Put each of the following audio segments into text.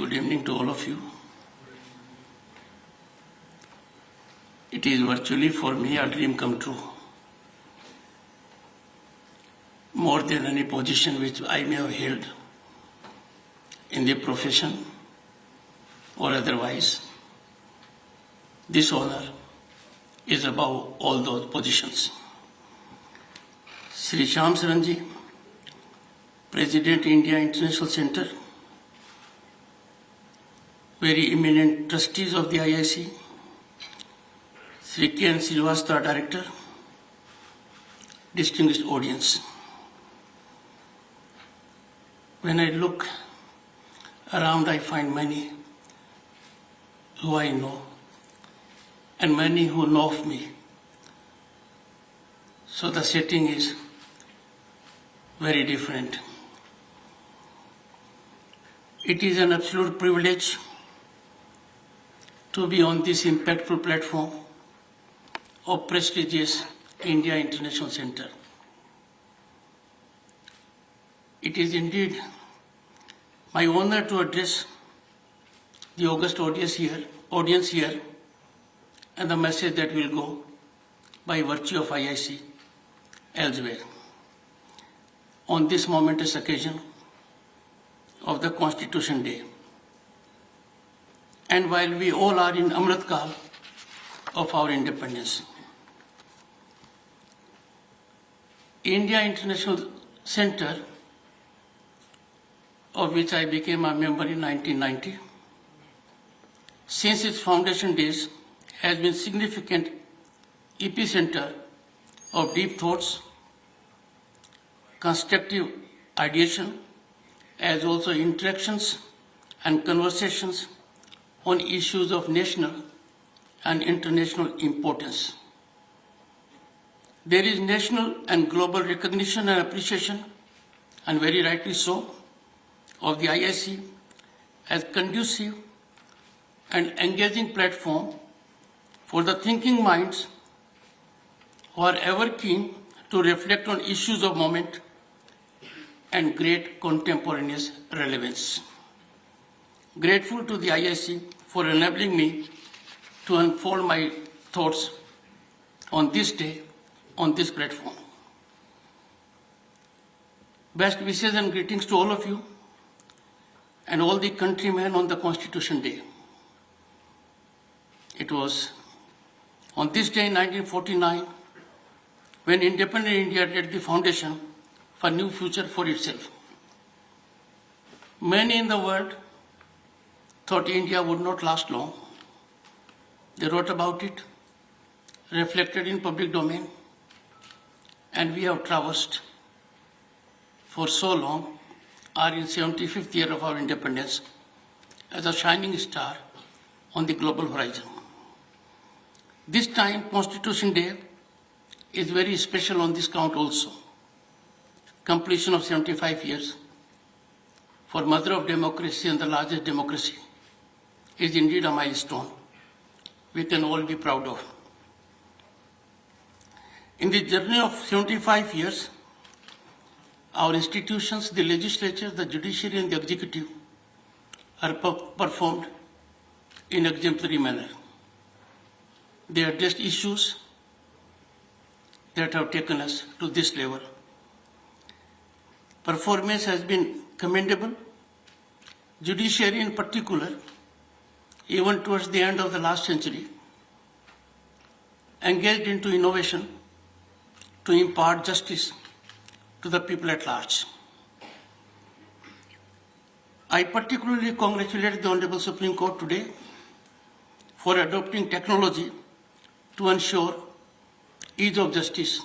good evening to all of you. It is virtually for me a dream come true. More than any position which I may have held in the profession or otherwise, this honor is above all those positions. Sri Shyam Saranji, President India International Center, very eminent trustees of the IIC, Sri K.N. Srivastava, Director, distinguished audience. When I look around, I find many who I know and many who know of me. So the setting is very different. It is an absolute privilege to be on this impactful platform of prestigious India International Center. It is indeed my honor to address the august audience here, and the message that will go by virtue of IIC elsewhere on this momentous occasion of the Constitution Day. And while we all are in Amrit Kal of our independence, India International Center, of which I became a member in 1990, since its foundation days has been significant epicenter of deep thoughts, constructive ideation, as also interactions and conversations on issues of national and international importance. There is national and global recognition and appreciation, and very rightly so, of the IIC as conducive and engaging platform for the thinking minds who are ever keen to reflect on issues of moment and great contemporaneous relevance. Grateful to the IIC for enabling me to unfold my thoughts on this day, on this platform. Best wishes and greetings to all of you and all the countrymen on the Constitution Day. It was on this day in 1949 when independent India laid the foundation for a new future for itself. Many in the world thought India would not last long. They wrote about it, reflected in public domain, and we have traversed for so long, are in 75th year of our independence, as a shining star on the global horizon. This time, Constitution Day is very special on this count also. Completion of 75 years for Mother of Democracy and the largest democracy is indeed a milestone we can all be proud of. In the journey of 75 years, our institutions, the legislature, the judiciary and the executive are performed in exemplary manner. They addressed issues that have taken us to this level. Performance has been commendable. Judiciary in particular, even towards the end of the last century, engaged into innovation to impart justice to the people at large. I particularly congratulate the Honorable Supreme Court today for adopting technology to ensure ease of justice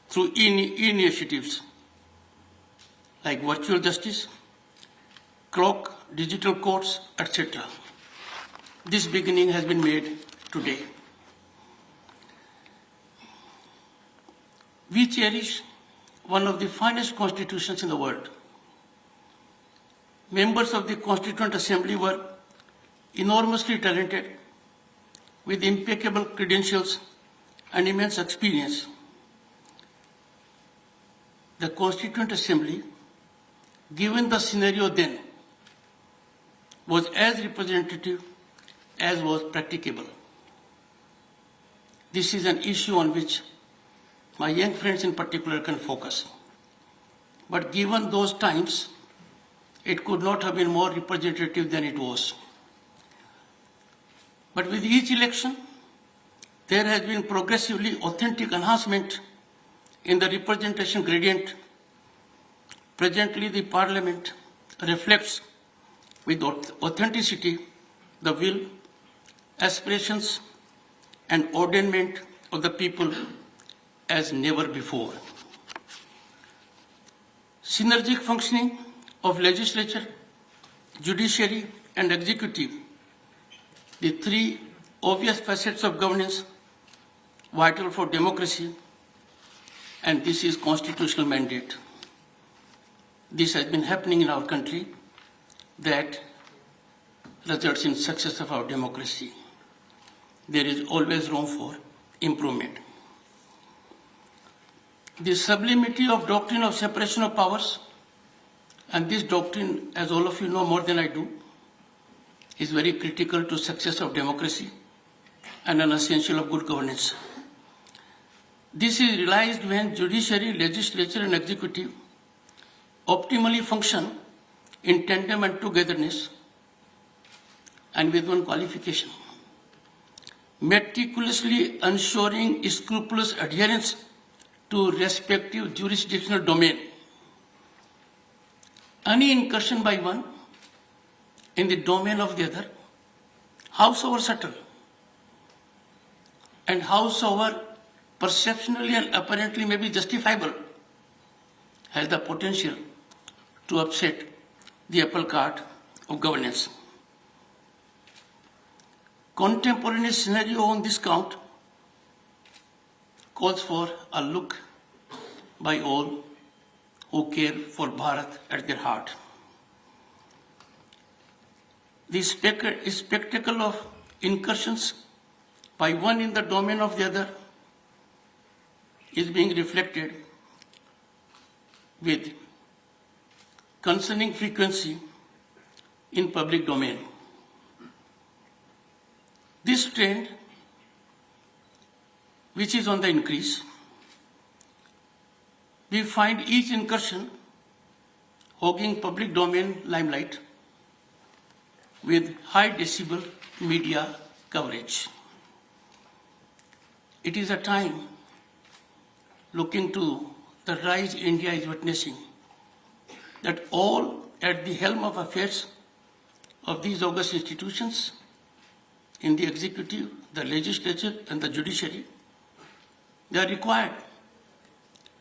through initiatives like virtual justice, clock, digital courts, etc. This beginning has been made today. We cherish one of the finest constitutions in the world. Members of the Constituent Assembly were enormously talented with impeccable credentials and immense experience. The Constituent Assembly, given the scenario then, was as representative as was practicable. This is an issue on which my young friends in particular can focus. But given those times, it could not have been more representative than it was. But with each election, there has been progressively authentic enhancement in the representation gradient. Presently, the Parliament reflects with authenticity the will, aspirations, and ordainment of the people as never before. Synergic functioning of legislature, judiciary, and executive, the three obvious facets of governance vital for democracy, and this is constitutional mandate. This has been happening in our country that results in success of our democracy. There is always room for improvement. The sublimity of doctrine of separation of powers, and this doctrine, as all of you know more than I do, is very critical to success of democracy and an essential of good governance. This is realized when judiciary, legislature, and executive optimally function in tandem and togetherness, and with one qualification: meticulously ensuring scrupulous adherence to respective jurisdictional domain. Any incursion by one in the domain of the other, howsoever subtle and howsoever perceptionally and apparently may be justifiable, has the potential to upset the apple cart of governance. Contemporaneous scenario on this count calls for a look by all who care for Bharat at their heart. The spectacle of incursions by one in the domain of the other is being reflected with concerning frequency in public domain. This trend, which is on the increase, we find each incursion hogging public domain limelight with high decibel media coverage. It is a time, looking to the rise India is witnessing, that all at the helm of affairs of these august institutions, in the executive, the legislature, and the judiciary, they are required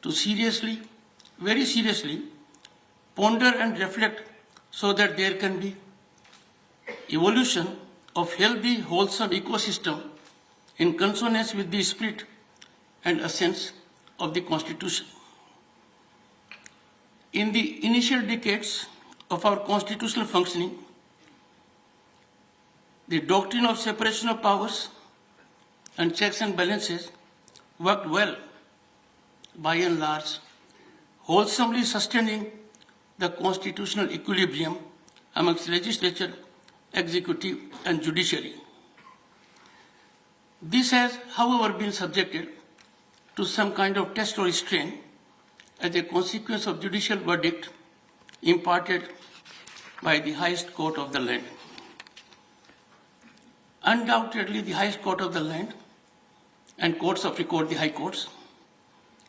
to seriously, very seriously, ponder and reflect so that there can be evolution of healthy, wholesome ecosystem in consonance with the spirit and essence of the Constitution. In the initial decades of our constitutional functioning, the doctrine of separation of powers and checks and balances worked well, by and large, wholesomely sustaining the constitutional equilibrium amongst legislature, executive, and judiciary. This has, however, been subjected to some kind of test or strain as a consequence of judicial verdict imparted by the highest court of the land. Undoubtedly, the highest court of the land and courts of record, the high courts,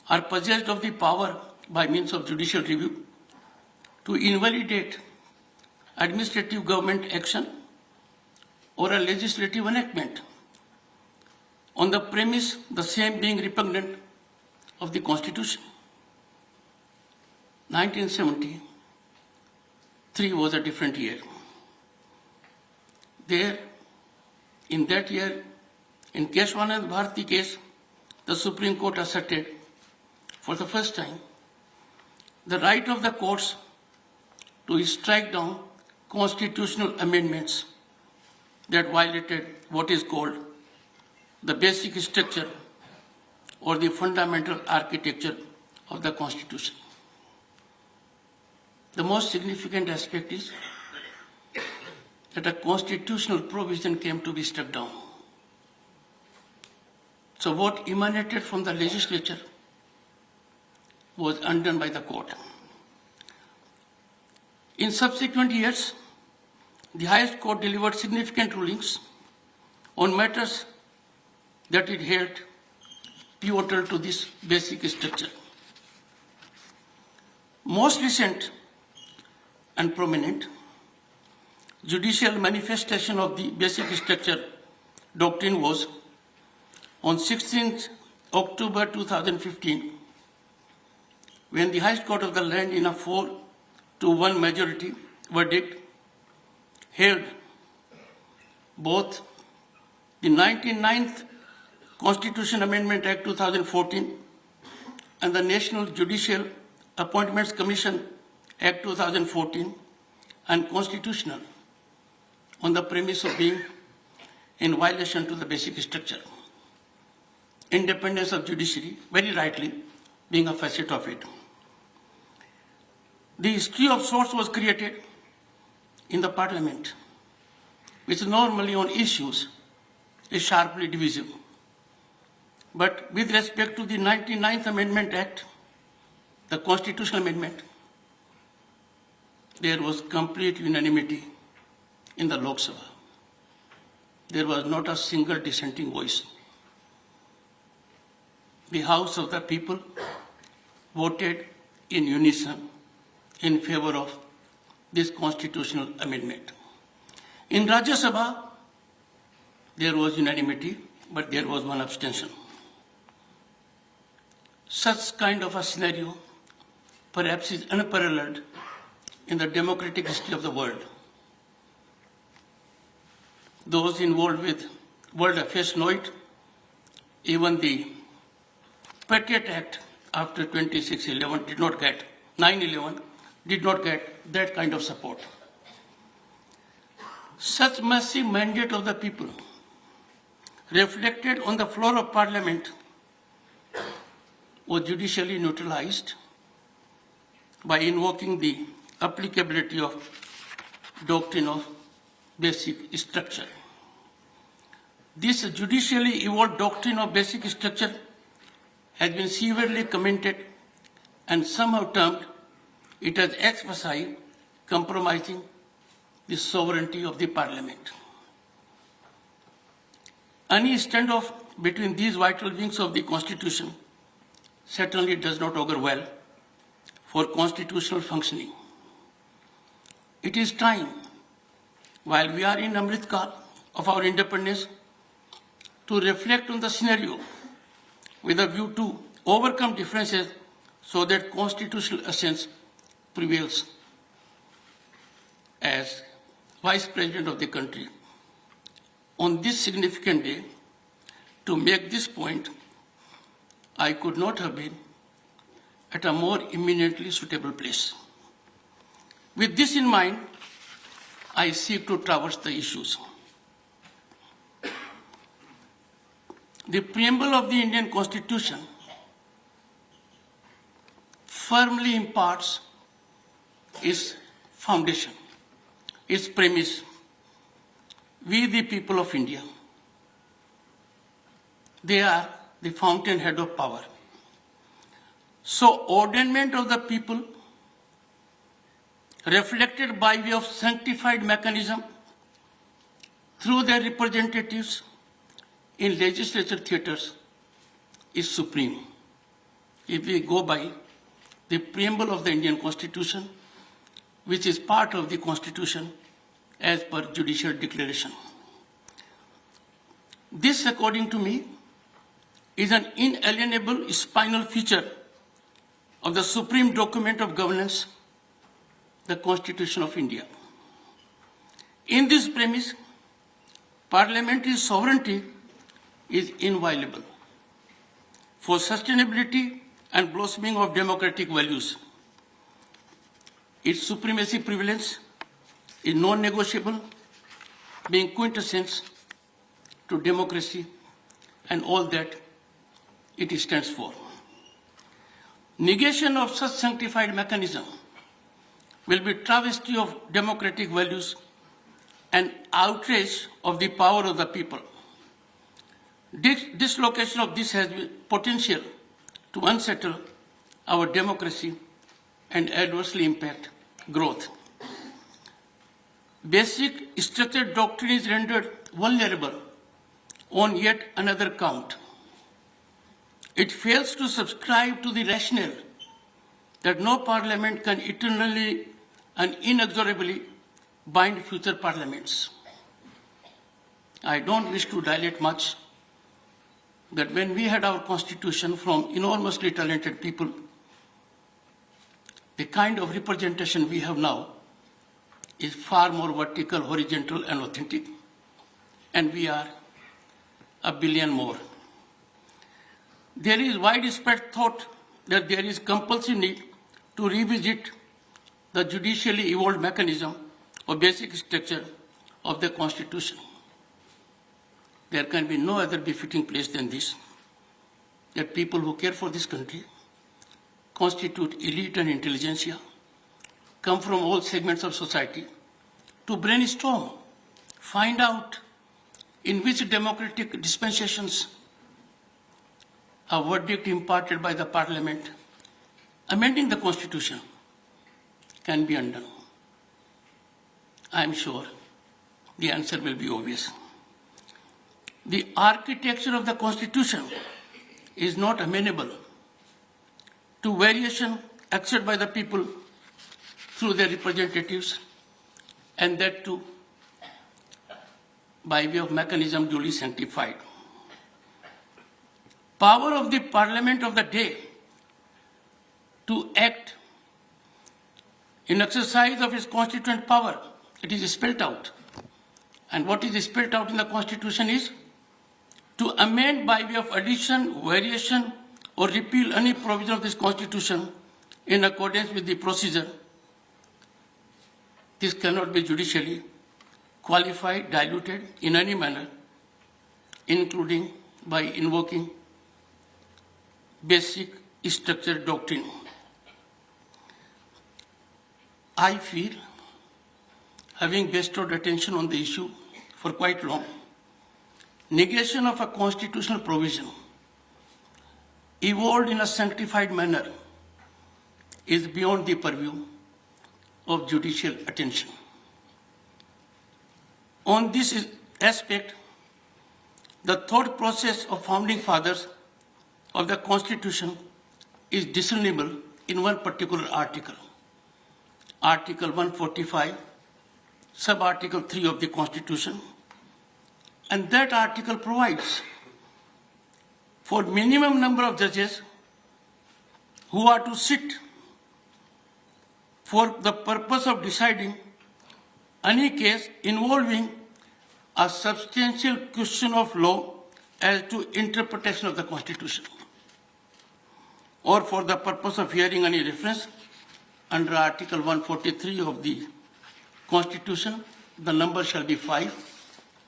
are possessed of the power by means of judicial review to invalidate administrative government action or a legislative enactment on the premise the same being repugnant of the Constitution. 1973 was a different year. There, in that year, in Keshwanand Bharati case, the Supreme Court asserted for the first time the right of the courts to strike down constitutional amendments that violated what is called the basic structure or the fundamental architecture of the Constitution. The most significant aspect is that a constitutional provision came to be struck down. So what emanated from the legislature was undone by the court. In subsequent years, the highest court delivered significant rulings on matters that it held pivotal to this basic structure. Most recent and prominent judicial manifestation of the basic structure doctrine was on 16th October 2015, when the highest court of the land in a 4-1 majority verdict held both the 99th Constitution Amendment Act 2014 and the National Judicial Appointments Commission Act 2014 unconstitutional on the premise of being in violation to the basic structure. Independence of judiciary, very rightly, being a facet of it. The history of sorts was created in the Parliament, which normally on issues is sharply divisive. But with respect to the 99th Amendment Act, the constitutional amendment, there was complete unanimity in the Lok Sabha. There was not a single dissenting voice. The House of the People voted in unison in favor of this constitutional amendment. In Rajya Sabha, there was unanimity, but there was one abstention. Such kind of a scenario perhaps is unparalleled in the democratic history of the world. Those involved with world affairs know it. Even the Patriot Act after 26/11 did not get, 9/11 did not get that kind of support. Such massive mandate of the people reflected on the floor of Parliament was judicially neutralized by invoking the applicability of doctrine of basic structure. This judicially evolved doctrine of basic structure has been severely commented and somehow termed it as ex post compromising the sovereignty of the Parliament. Any standoff between these vital wings of the Constitution certainly does not augur well for constitutional functioning. It is time, while we are in Amrit Kal of our independence, to reflect on the scenario with a view to overcome differences so that constitutional essence prevails. As Vice President of the country, on this significant day, to make this point, I could not have been at a more eminently suitable place. With this in mind, I seek to traverse the issues. The preamble of the Indian Constitution firmly imparts its foundation, its premise. We, the people of India, they are the fountainhead of power. So, ordainment of the people, reflected by way of sanctified mechanism through their representatives in legislature theatres, is supreme. If we go by the preamble of the Indian Constitution, which is part of the Constitution as per judicial declaration. This, according to me, is an inalienable spinal feature of the supreme document of governance, the Constitution of India. In this premise, parliamentary sovereignty is inviolable for sustainability and blossoming of democratic values. Its supremacy prevalence is non-negotiable, being quintessence to democracy and all that it stands for. Negation of such sanctified mechanism will be travesty of democratic values an outrage of the power of the people. Dislocation of this has the potential to unsettle our democracy and adversely impact growth. Basic structured doctrine is rendered vulnerable on yet another count. It fails to subscribe to the rationale that no parliament can eternally and inexorably bind future parliaments. I don't wish to dilate much that when we had our constitution from enormously talented people, the kind of representation we have now is far more vertical, horizontal, and authentic. And we are a billion more. There is widespread thought that there is compulsive need to revisit the judicially evolved mechanism or basic structure of the Constitution. There can be no other befitting place than this, that people who care for this country, constitute elite and intelligentsia, come from all segments of society, to brainstorm, find out in which democratic dispensations a verdict imparted by the Parliament amending the Constitution can be undone. I am sure the answer will be obvious. The architecture of the Constitution is not amenable to variation accepted by the people through their representatives, and that too by way of mechanism duly sanctified. Power of the Parliament of the day to act in exercise of its constituent power, it is spelled out. And what is spelled out in the Constitution is to amend by way of addition, variation, or repeal any provision of this Constitution in accordance with the procedure. This cannot be judicially qualified, diluted in any manner, including by invoking basic structured doctrine. I feel, having bestowed attention on the issue for quite long, negation of a constitutional provision evolved in a sanctified manner is beyond the purview of judicial attention. On this aspect, the thought process of founding fathers of the Constitution is discernible in one particular article, Article 145, Sub-Article 3 of the Constitution, and that article provides for minimum number of judges who are to sit for the purpose of deciding any case involving a substantial question of law as to interpretation of the Constitution, or for the purpose of hearing any reference under Article 143 of the Constitution, the number shall be 5,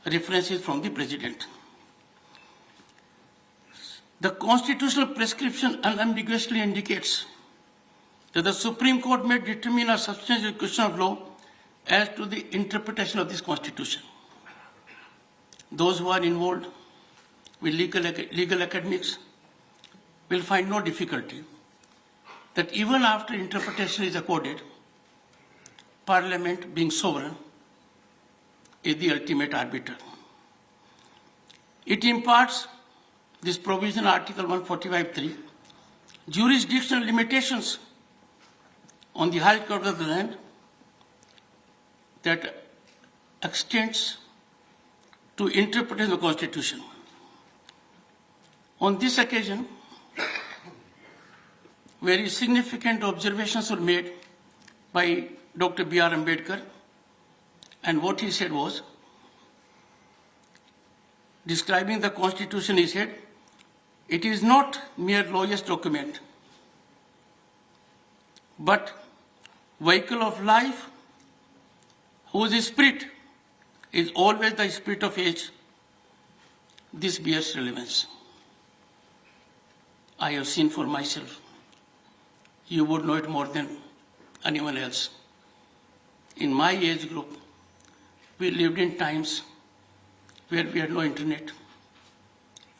references from the President. The constitutional prescription unambiguously indicates that the Supreme Court may determine a substantial question of law as to the interpretation of this Constitution. Those who are involved with legal academics will find no difficulty that even after interpretation is accorded, Parliament, being sovereign, is the ultimate arbiter. It imparts this provision, Article 145(3), jurisdictional limitations on the High Court of the land that extends to interpreting the Constitution. On this occasion, very significant observations were made by Dr. B.R. Ambedkar, and what he said was, describing the Constitution, he said, it is not mere lawyer's document, but vehicle of life whose spirit is always the spirit of age. This bears relevance. I have seen for myself. You would know it more than anyone else. In my age group, We lived in times where we had no internet,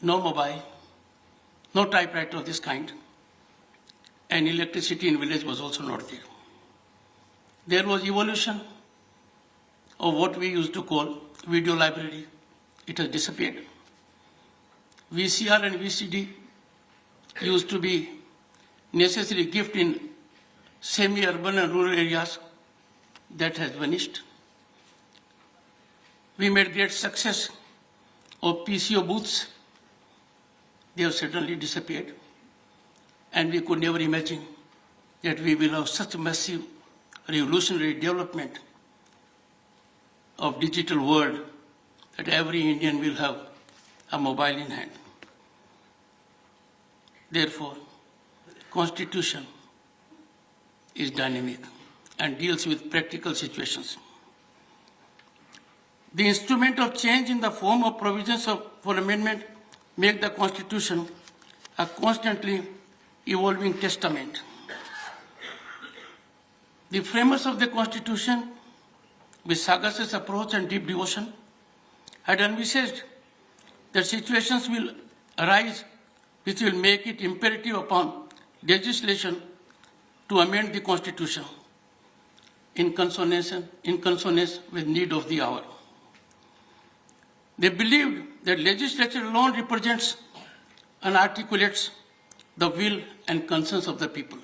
no mobile, no typewriter of this kind, and electricity in village was also not there. There was evolution of what we used to call video library. It has disappeared. VCR and VCD used to be necessary gift in semi-urban and rural areas. That has vanished. We made great success of PCO booths. They have certainly disappeared. And we could never imagine that we will have such massive revolutionary development of digital world that every Indian will have a mobile in hand. Therefore, Constitution is dynamic and deals with practical situations. The instrument of change in the form of provisions for amendment make the Constitution a constantly evolving testament. The framers of the Constitution, with sagacious approach and deep devotion, had envisaged that situations will arise which will make it imperative upon legislation to amend the Constitution in consonance with need of the hour. They believed that legislature alone represents and articulates the will and concerns of the people.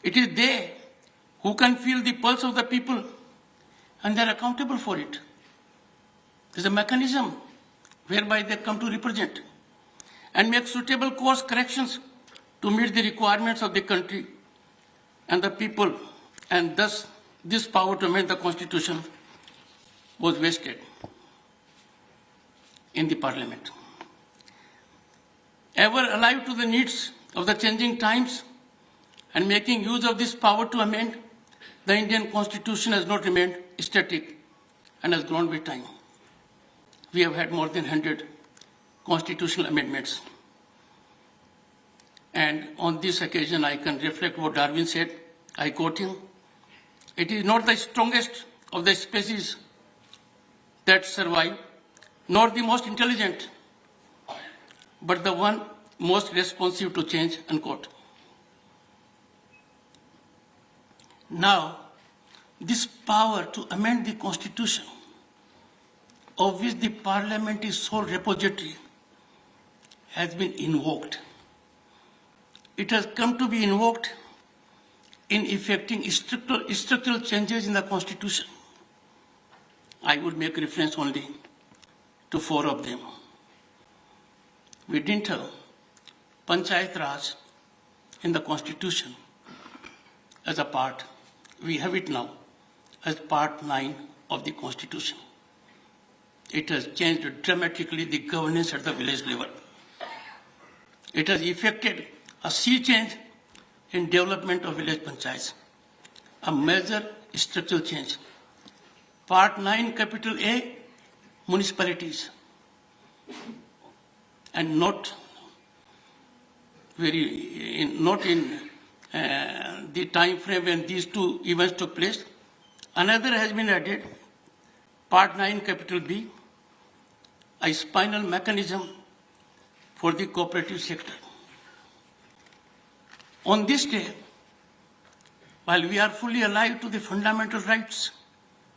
It is they who can feel the pulse of the people, and they are accountable for it. There is a mechanism whereby they come to represent and make suitable course corrections to meet the requirements of the country and the people, and thus this power to amend the Constitution was vested in the Parliament. Ever alive to the needs of the changing times and making use of this power to amend, the Indian Constitution has not remained static and has grown with time. We have had more than 100 constitutional amendments. And on this occasion, I can reflect what Darwin said. I quote him: "It is not the strongest of the species that survive, nor the most intelligent, but the one most responsive to change," unquote. Now, this power to amend the Constitution, of which the Parliament is sole repository, has been invoked. It has come to be invoked in effecting structural changes in the Constitution. I would make reference only to 4 of them. We didn't have Panchayat Raj in the Constitution as a part. We have it now as Part 9 of the Constitution. It has changed dramatically the governance at the village level. It has effected a sea change in development of village panchayats, a major structural change. Part 9, capital A, municipalities, and not in the time frame when these 2 events took place. Another has been added, Part 9, capital B, a spinal mechanism for the cooperative sector. On this day, while we are fully alive to the fundamental rights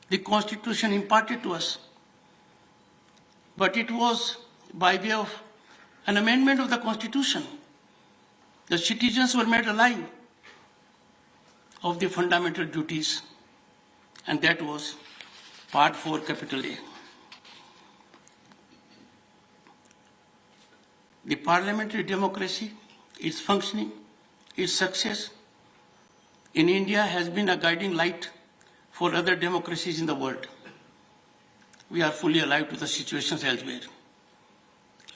the Constitution imparted to us, but it was by way of an amendment of the Constitution the citizens were made alive of the fundamental duties, and that was Part 4, capital A. The parliamentary democracy, its functioning, its success in India has been a guiding light for other democracies in the world. We are fully alive to the situations elsewhere.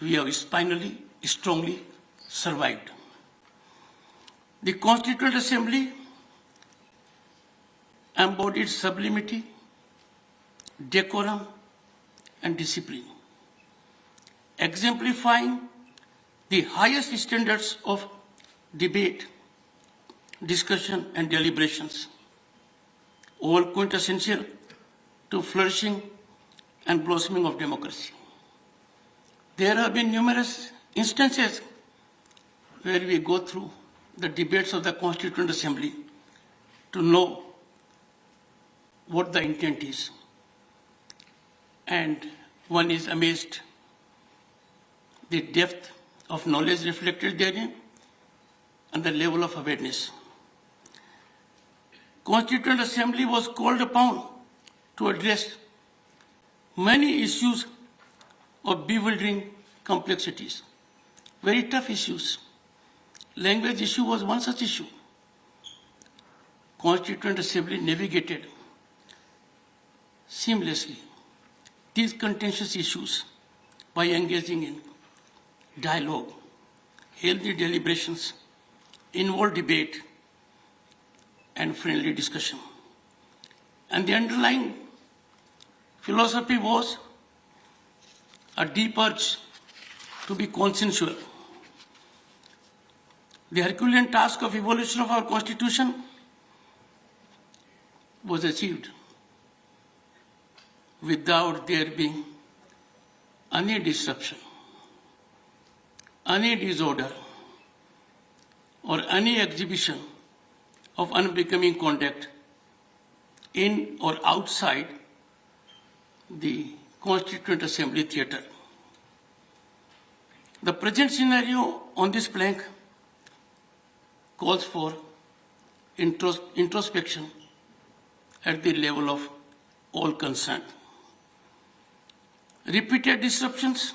We have spinally, strongly survived. The Constituent Assembly embodied sublimity, decorum, and discipline, exemplifying the highest standards of debate, discussion, and deliberations, all quintessential to flourishing and blossoming of democracy. There have been numerous instances where we go through the debates of the Constituent Assembly to know what the intent is. And one is amazed the depth of knowledge reflected therein and the level of awareness. Constituent Assembly was called upon to address many issues of bewildering complexities, very tough issues. Language issue was one such issue. Constituent Assembly navigated seamlessly these contentious issues by engaging in dialogue, healthy deliberations, involved debate, and friendly discussion. And the underlying philosophy was a deep urge to be consensual. The Herculean task of evolution of our Constitution was achieved without there being any disruption, any disorder, or any exhibition of unbecoming conduct in or outside the Constituent Assembly theatre. The present scenario on this plank calls for introspection at the level of all concerned. Repeated disruptions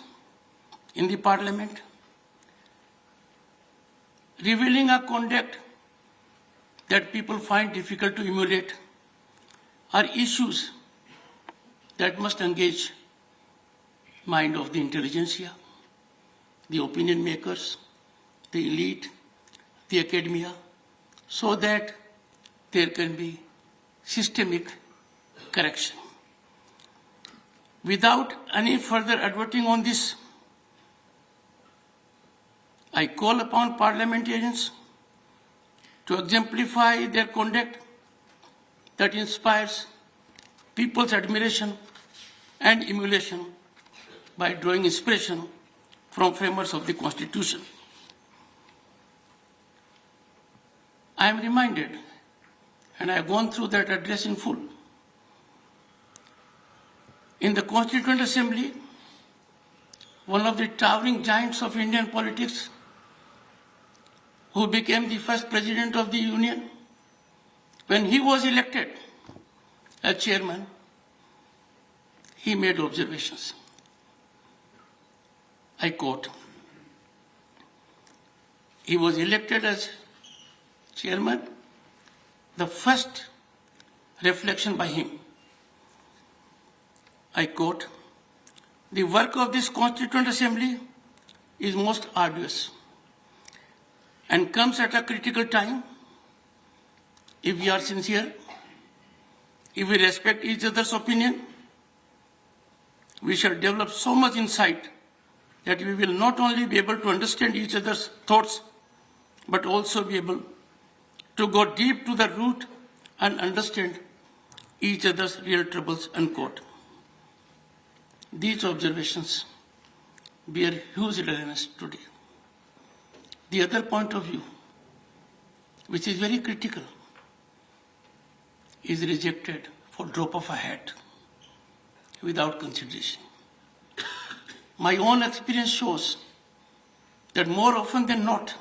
in the Parliament, revealing a conduct that people find difficult to emulate, are issues that must engage mind of the intelligentsia, the opinion makers, the elite, the academia, so that there can be systemic correction. Without any further adverting on this, I call upon parliamentarians to exemplify their conduct that inspires people's admiration and emulation by drawing inspiration from framers of the Constitution. I am reminded, and I have gone through that address in full. In the Constituent Assembly, one of the towering giants of Indian politics, who became the first president of the Union, when he was elected as chairman, he made observations. I quote, he was elected as chairman, the first reflection by him, I quote, the work of this Constituent Assembly is most arduous and comes at a critical time. If we are sincere, if we respect each other's opinion, we shall develop so much insight that we will not only be able to understand each other's thoughts, but also be able to go deep to the root and understand each other's real troubles, unquote. These observations bear huge relevance today. The other point of view, which is very critical, is rejected for drop of a hat without consideration. My own experience shows that more often than not,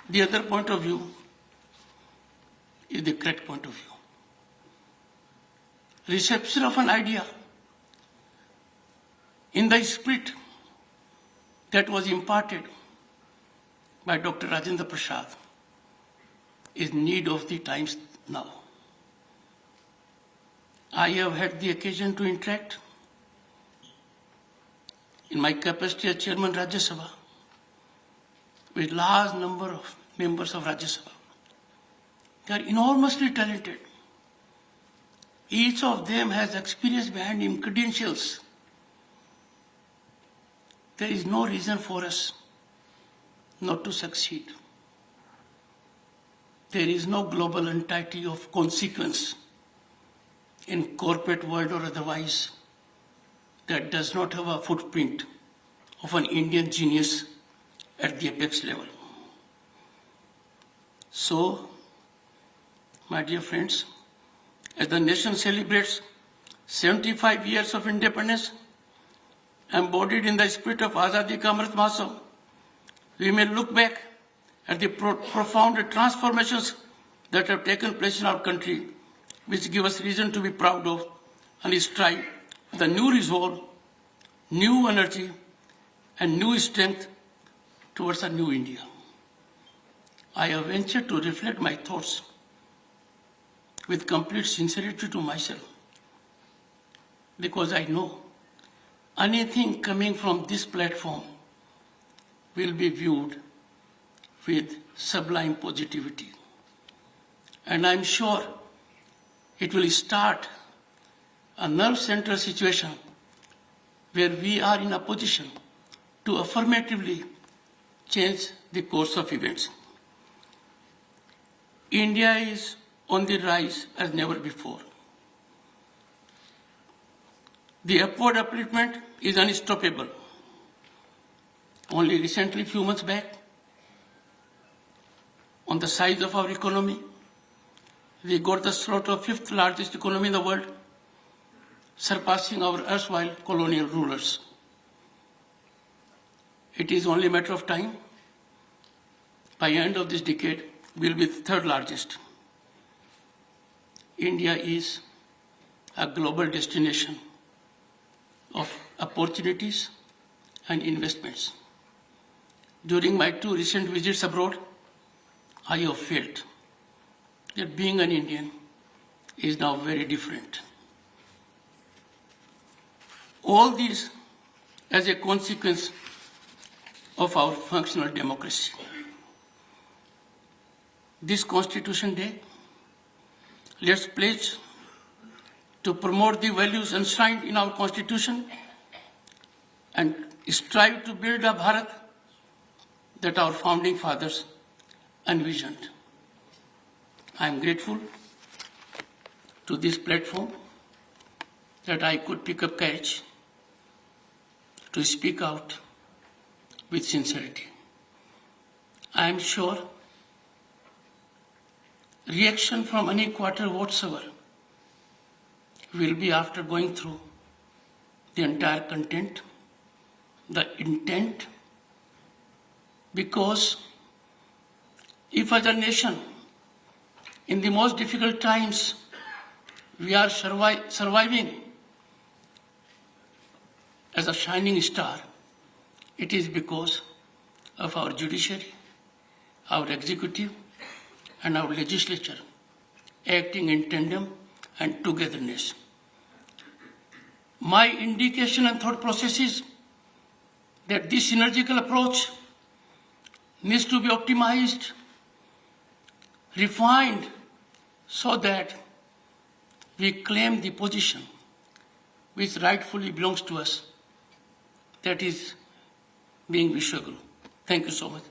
the other point of view is the correct point of view. Reception of an idea in the spirit that was imparted by Dr. Rajendra Prasad is need of the times now. I have had the occasion to interact in my capacity as Chairman Rajya Sabha with large number of members of Rajya Sabha. They are enormously talented. Each of them has experience behind him, credentials. There is no reason for us not to succeed. There is no global entity of consequence in corporate world or otherwise that does not have a footprint of an Indian genius at the apex level. So, my dear friends, as the nation celebrates 75 years of independence, embodied in the spirit of Azadi Ka Amrit Mahotsav, we may look back at the profound transformations that have taken place in our country, which give us reason to be proud of and strive with a new resolve, new energy, and new strength towards a new India. I have ventured to reflect my thoughts with complete sincerity to myself, because I know anything coming from this platform will be viewed with sublime positivity. And I'm sure it will start a nerve center situation where we are in a position to affirmatively change the course of events. India is on the rise as never before. The upward upliftment is unstoppable. Only recently, few months back, on the size of our economy, we got the slot of 5th largest economy in the world, surpassing our erstwhile colonial rulers. It is only a matter of time. By the end of this decade, we will be the 3rd largest. India is a global destination of opportunities and investments. During my 2 recent visits abroad, I have felt that being an Indian is now very different. All this as a consequence of our functional democracy. This Constitution Day, let's pledge to promote the values enshrined in our Constitution and strive to build a Bharat that our founding fathers envisioned. I am grateful to this platform that I could pick up courage to speak out with sincerity. I am sure reaction from any quarter whatsoever will be after going through the entire content, the intent, because if as a nation in the most difficult times we are surviving as a shining star, it is because of our judiciary, our executive, and our legislature acting in tandem and togetherness. My indication and thought process is that this synergical approach needs to be optimized, refined, so that we claim the position which rightfully belongs to us, that is being Vishwaguru. Thank you so much.